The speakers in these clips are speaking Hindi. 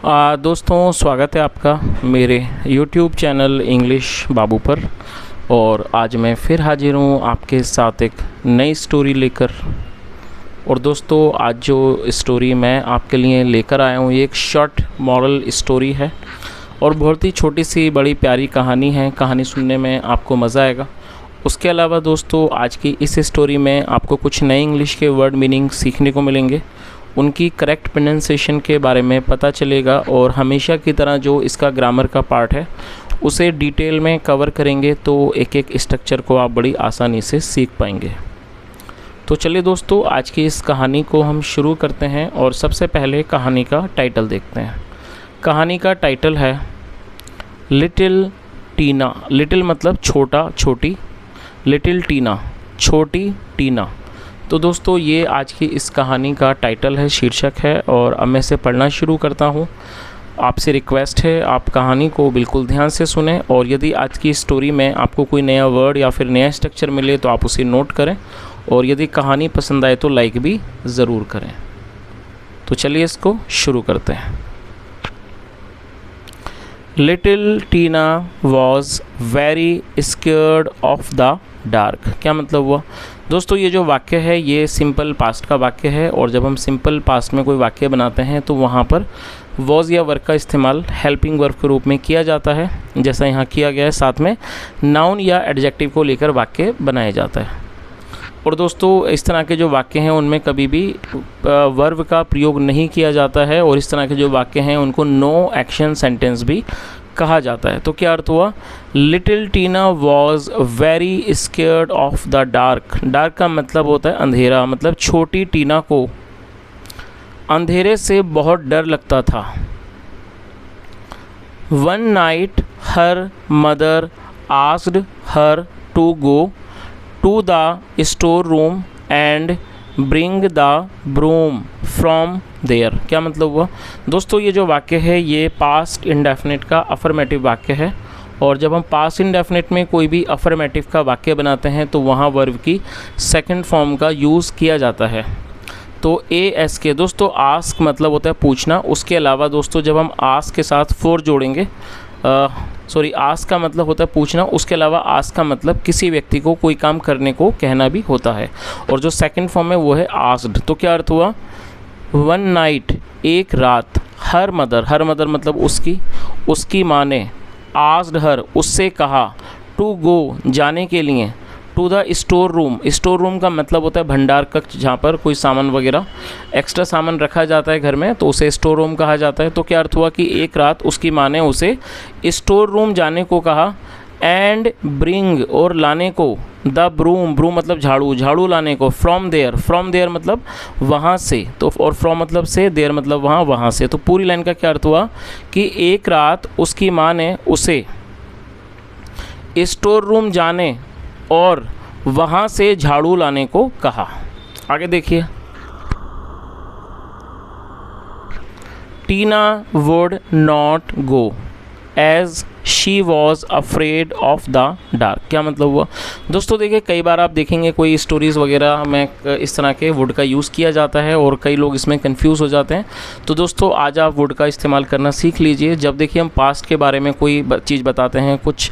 दोस्तों, स्वागत है आपका मेरे YouTube चैनल इंग्लिश बाबू पर। और आज मैं फिर हाजिर हूँ आपके साथ एक नई स्टोरी लेकर। और दोस्तों, आज जो स्टोरी मैं आपके लिए लेकर आया हूँ ये एक शॉर्ट मॉरल स्टोरी है और बहुत ही छोटी सी बड़ी प्यारी कहानी है। कहानी सुनने में आपको मज़ा आएगा। उसके अलावा दोस्तों, आज की इस स्टोरी में आपको कुछ नए इंग्लिश के वर्ड मीनिंग सीखने को मिलेंगे, उनकी करेक्ट प्रोनाउंसिएशन के बारे में पता चलेगा और हमेशा की तरह जो इसका ग्रामर का पार्ट है उसे डिटेल में कवर करेंगे, तो एक एक स्ट्रक्चर को आप बड़ी आसानी से सीख पाएंगे। तो चलिए दोस्तों, आज की इस कहानी को हम शुरू करते हैं और सबसे पहले कहानी का टाइटल देखते हैं। कहानी का टाइटल है लिटिल टीना। लिटिल मतलब छोटा, छोटी, लिटिल टीना, छोटी टीना। तो दोस्तों, ये आज की इस कहानी का टाइटल है, शीर्षक है। और अब मैं इसे पढ़ना शुरू करता हूँ। आपसे रिक्वेस्ट है आप कहानी को बिल्कुल ध्यान से सुनें और यदि आज की स्टोरी में आपको कोई नया वर्ड या फिर नया स्ट्रक्चर मिले तो आप उसे नोट करें और यदि कहानी पसंद आए तो लाइक भी ज़रूर करें। तो चलिए इसको शुरू करते हैं। Little Tina was very scared of the dark. क्या मतलब हुआ दोस्तों? ये जो वाक्य है ये सिंपल पास्ट का वाक्य है और जब हम सिंपल पास्ट में कोई वाक्य बनाते हैं तो वहाँ पर वॉज या वर्ब का इस्तेमाल हेल्पिंग वर्ब के रूप में किया जाता है, जैसा यहाँ किया गया है। साथ में नाउन या एडजेक्टिव को लेकर वाक्य बनाया जाता है। और दोस्तों, इस तरह के जो वाक्य हैं उनमें कभी भी वर्ब का प्रयोग नहीं किया जाता है और इस तरह के जो वाक्य हैं उनको नो एक्शन सेंटेंस भी कहा जाता है। तो क्या अर्थ हुआ? Little Tina was very scared of the dark. Dark का मतलब होता है अंधेरा, मतलब छोटी टीना को अंधेरे से बहुत डर लगता था। One night her mother asked her to go to the store room and bring the broom from there. क्या मतलब हुआ दोस्तों? ये जो वाक्य है ये पास्ट इंडेफिनिट का अफर्मेटिव वाक्य है और जब हम पास्ट इंडेफिनिट में कोई भी अफर्मेटिव का वाक्य बनाते हैं तो वहाँ वर्ब की सेकंड फॉर्म का यूज़ किया जाता है। तो एस के दोस्तों, आस्क मतलब होता है पूछना। उसके अलावा दोस्तों, जब हम आस्क के साथ फोर जोड़ेंगे, आस्क का मतलब होता है पूछना। उसके अलावा आस्क का मतलब किसी व्यक्ति को कोई काम करने को कहना भी होता है और जो सेकंड फॉर्म है वो है आस्क्ड। तो क्या अर्थ हुआ? वन नाइट एक रात, हर मदर मतलब उसकी माँ ने, आस्क्ड हर उससे कहा, टू गो जाने के लिए, to the store room. Store room का मतलब होता है भंडार कक्ष, जहाँ पर कोई सामान वगैरह एक्स्ट्रा सामान रखा जाता है घर में, तो उसे स्टोर रूम कहा जाता है। तो क्या अर्थ हुआ कि एक रात उसकी माँ ने उसे स्टोर रूम जाने को कहा एंड ब्रिंग और लाने को, द ब्रूम मतलब झाड़ू लाने को, फ्रॉम देयर मतलब वहाँ से, तो और फ्रॉम मतलब से, देयर मतलब वहाँ से। तो पूरी लाइन का क्या अर्थ हुआ कि एक रात उसकी माँ ने उसे स्टोर रूम जाने और वहाँ से झाड़ू लाने को कहा। आगे देखिए। Tina would not go as she was afraid of the dark. क्या मतलब हुआ दोस्तों? देखिए, कई बार आप देखेंगे कोई स्टोरीज़ वगैरह में इस तरह के वुड का यूज़ किया जाता है और कई लोग इसमें कंफ्यूज हो जाते हैं। तो दोस्तों, आज आप वुड का इस्तेमाल करना सीख लीजिए। जब देखिए हम पास्ट के बारे में कोई चीज़ बताते हैं, कुछ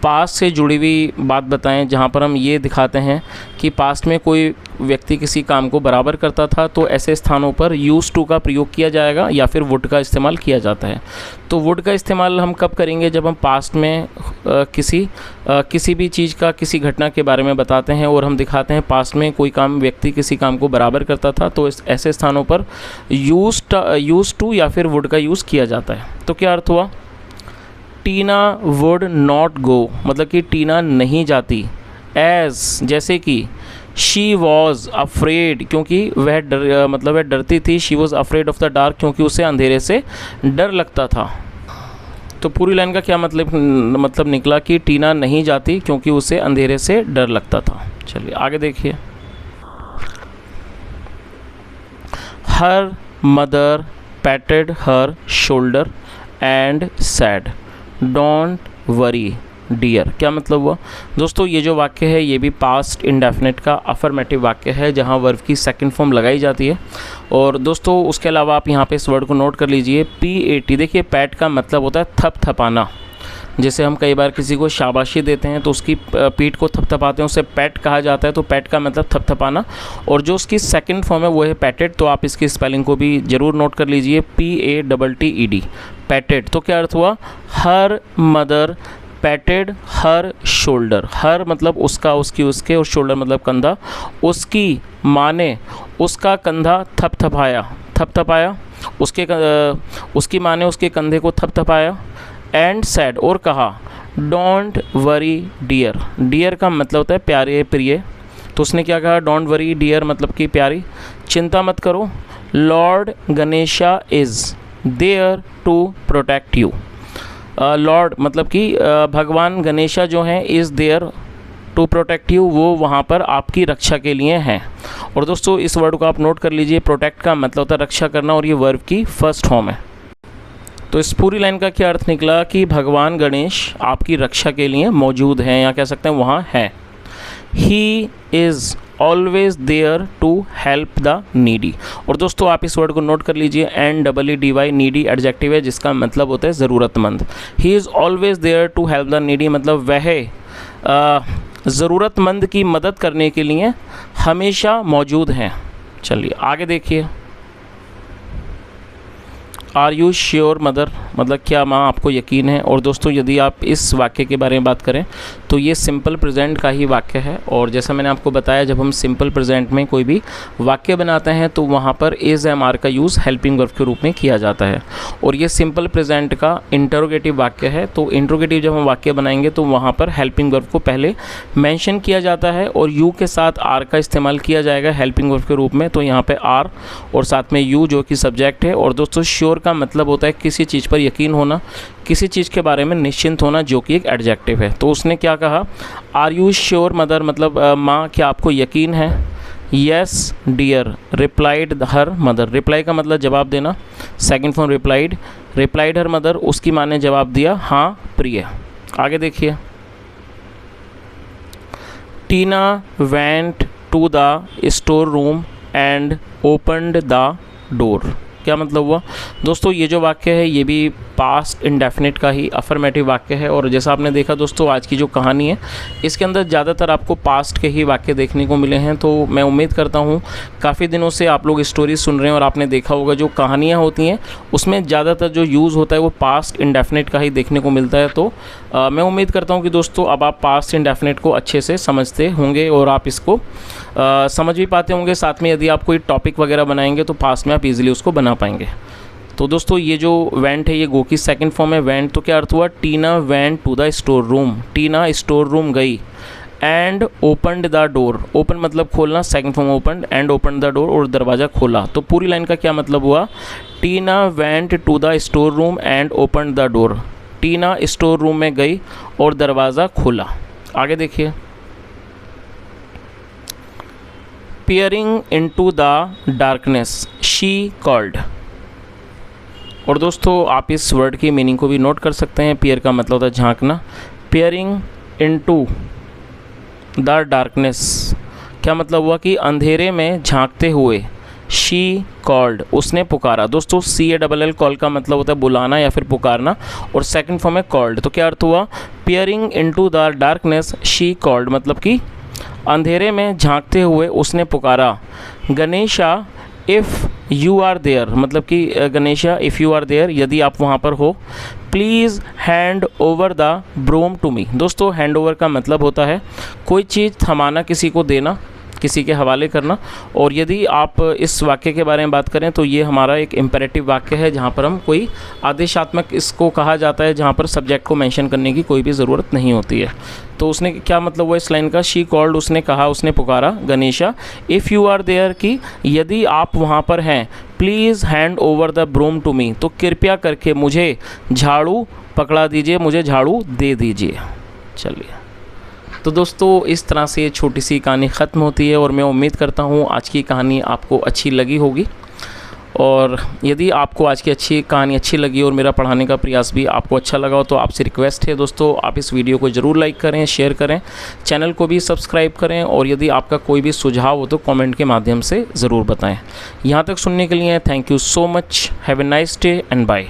पास्ट से जुड़ी हुई बात बताएं जहाँ पर हम ये दिखाते हैं कि पास्ट में कोई व्यक्ति किसी काम को बराबर करता था, तो ऐसे स्थानों पर यूज़ टू का प्रयोग किया जाएगा या फिर वुड का इस्तेमाल किया जाता है। तो वुड का इस्तेमाल हम कब करेंगे? जब हम पास्ट में किसी भी चीज़ का, किसी घटना के बारे में बताते हैं और हम दिखाते हैं पास्ट में कोई व्यक्ति किसी काम को बराबर करता था, तो ऐसे स्थानों पर यूज़ टू या फिर वुड का यूज़ किया जाता है। तो क्या अर्थ हुआ? टीना वुड नॉट गो मतलब कि टीना नहीं जाती, एज जैसे कि शी वॉज अफ्रेड क्योंकि वह डरती थी, she was afraid of the dark क्योंकि उसे अंधेरे से डर लगता था। तो पूरी लाइन का क्या मतलब निकला कि टीना नहीं जाती क्योंकि उसे अंधेरे से डर लगता था। चलिए आगे देखिए। Her mother patted her shoulder and said, don't worry dear. क्या मतलब हुआ दोस्तों, ये जो वाक्य है ये भी पास्ट इंडेफिनिट का अफर्मेटिव वाक्य है जहाँ वर्ब की सेकंड फॉर्म लगाई जाती है। और दोस्तों उसके अलावा आप यहाँ पे इस वर्ड को नोट कर लीजिए, PAT। देखिए पैट का मतलब होता है थपथपाना। जैसे हम कई बार किसी को शाबाशी देते हैं तो उसकी पीठ को थपथपाते हैं, उसे पैट कहा जाता है। तो पैट का मतलब थपथपाना, और जो उसकी सेकंड फॉर्म है वो है पैटेड। तो आप इसकी स्पेलिंग को भी ज़रूर नोट कर लीजिए, PATTED, पैटेड। तो क्या अर्थ हुआ, हर मदर पैटेड हर शोल्डर। हर मतलब उसका, उसकी, उसके, और शोल्डर मतलब कंधा। उसकी माँ ने उसका कंधा थपथपाया, थपथपाया। उसकी माँ ने उसके कंधे को थपथपाया। एंड सैड, और कहा, डोंट वरी डियर। डियर का मतलब होता है प्यारे, प्रिय। तो उसने क्या कहा, डोंट वरी डियर मतलब कि प्यारी, चिंता मत करो। Lord Ganesha is there to protect you. Lord मतलब कि भगवान गणेशा जो हैं, is there to protect you, वो वहाँ पर आपकी रक्षा के लिए हैं। और दोस्तों इस वर्ड को आप नोट कर लीजिए, प्रोटेक्ट का मतलब होता है रक्षा करना, और ये वर्ब की फर्स्ट फॉर्म है। तो इस पूरी लाइन का क्या अर्थ निकला कि भगवान गणेश आपकी रक्षा के लिए मौजूद हैं, या कह सकते हैं वहाँ हैं। He is always there to help the needy. और दोस्तों आप इस वर्ड को नोट कर लीजिए, NEEDY, नीडी एडजेक्टिव है जिसका मतलब होता है ज़रूरतमंद। He is always there to help the needy मतलब वह ज़रूरतमंद की मदद करने के लिए हमेशा मौजूद हैं। चलिए आगे देखिए, आर यू श्योर मदर मतलब क्या माँ आपको यकीन है। और दोस्तों यदि आप इस वाक्य के बारे में बात करें तो ये सिंपल प्रेजेंट का ही वाक्य है। और जैसा मैंने आपको बताया, जब हम सिंपल प्रेजेंट में कोई भी वाक्य बनाते हैं तो वहाँ पर इज़ एम आर का यूज़ हेल्पिंग वर्ब के रूप में किया जाता है। और ये सिंपल प्रेजेंट का इंटरोगेटिव वाक्य है। तो इंटरोगेटिव जब हम वाक्य बनाएंगे तो वहाँ पर हेल्पिंग वर्ब को पहले मेंशन किया जाता है और यू के साथ आर का इस्तेमाल किया जाएगा हेल्पिंग वर्ब के रूप में। तो यहाँ पे आर और साथ में यू जो कि सब्जेक्ट है। और दोस्तों श्योर का मतलब होता है किसी चीज़ पर यकीन होना, किसी चीज़ के बारे में निश्चिंत होना, जो कि एक एडजेक्टिव है। तो उसने क्या कहा, आर यू श्योर मदर मतलब माँ क्या आपको यकीन है। Yes dear replied her mother. Reply का मतलब जवाब देना, second form replied. Replied her mother उसकी माँ ने जवाब दिया, हाँ प्रिय। आगे देखिए, Tina went to the store room and opened the door. क्या मतलब हुआ दोस्तों, ये जो वाक्य है ये भी पास्ट इंडेफिनिट का ही अफर्मेटिव वाक्य है। और जैसा आपने देखा दोस्तों, आज की जो कहानी है इसके अंदर ज़्यादातर आपको पास्ट के ही वाक्य देखने को मिले हैं। तो मैं उम्मीद करता हूँ काफ़ी दिनों से आप लोग स्टोरी सुन रहे हैं और आपने देखा होगा जो कहानियाँ होती हैं उसमें ज़्यादातर जो यूज़ होता है वो पास्ट इंडेफिनिट का ही देखने को मिलता है। तो मैं उम्मीद करता हूँ कि दोस्तों अब आप पास्ट इंडेफिनिट को अच्छे से समझते होंगे और आप इसको समझ भी पाते होंगे। साथ में यदि आप कोई टॉपिक वगैरह बनाएंगे तो पास्ट में आप इजीली उसको बना पाएंगे। तो दोस्तों ये जो वेंट है ये गो की सेकंड फॉर्म है वेंट। तो क्या अर्थ हुआ, Tina went to the store room. Tina store room गई। And opened the door, open मतलब खोलना, second form opened. And open the door और दरवाज़ा खोला। तो पूरी लाइन का क्या मतलब हुआ, Tina went to the store room and open the door. Tina store room में गई और दरवाज़ा खोला। आगे देखिए, peering into the darkness she called। और दोस्तों आप इस वर्ड की मीनिंग को भी नोट कर सकते हैं। peer का मतलब होता है झांकना। peering into the darkness क्या मतलब हुआ कि अंधेरे में झांकते हुए। she called उसने पुकारा। दोस्तों CALL कॉल का मतलब होता है बुलाना या फिर पुकारना और सेकंड फॉर्म है called। तो क्या अर्थ हुआ, peering into the darkness she called मतलब कि अंधेरे में झांकते हुए उसने पुकारा। Ganesha if you are there मतलब कि Ganesha if you are there यदि आप वहाँ पर हो। Please hand over the broom to me. दोस्तों हैंड ओवर का मतलब होता है कोई चीज़ थमाना, किसी को देना, किसी के हवाले करना। और यदि आप इस वाक्य के बारे में बात करें तो ये हमारा एक इम्पेरेटिव वाक्य है जहाँ पर हम कोई आदेशात्मक इसको कहा जाता है, जहाँ पर सब्जेक्ट को मेंशन करने की कोई भी ज़रूरत नहीं होती है। तो उसने क्या मतलब हुआ इस लाइन का, शी कॉल्ड उसने कहा, उसने पुकारा Ganesha if you are there कि यदि आप वहाँ पर हैं। Please hand over the broom to me तो कृपया करके मुझे झाड़ू पकड़ा दीजिए, मुझे झाड़ू दे दीजिए। चलिए तो दोस्तों इस तरह से ये छोटी सी कहानी ख़त्म होती है और मैं उम्मीद करता हूँ आज की कहानी आपको अच्छी लगी होगी। और यदि आपको आज की कहानी अच्छी लगी और मेरा पढ़ाने का प्रयास भी आपको अच्छा लगा हो तो आपसे रिक्वेस्ट है दोस्तों, आप इस वीडियो को ज़रूर लाइक करें, शेयर करें, चैनल को भी सब्सक्राइब करें और यदि आपका कोई भी सुझाव हो तो कमेंट के माध्यम से ज़रूर बताएं। यहाँ तक सुनने के लिए thank you so much. Have a nice day and bye.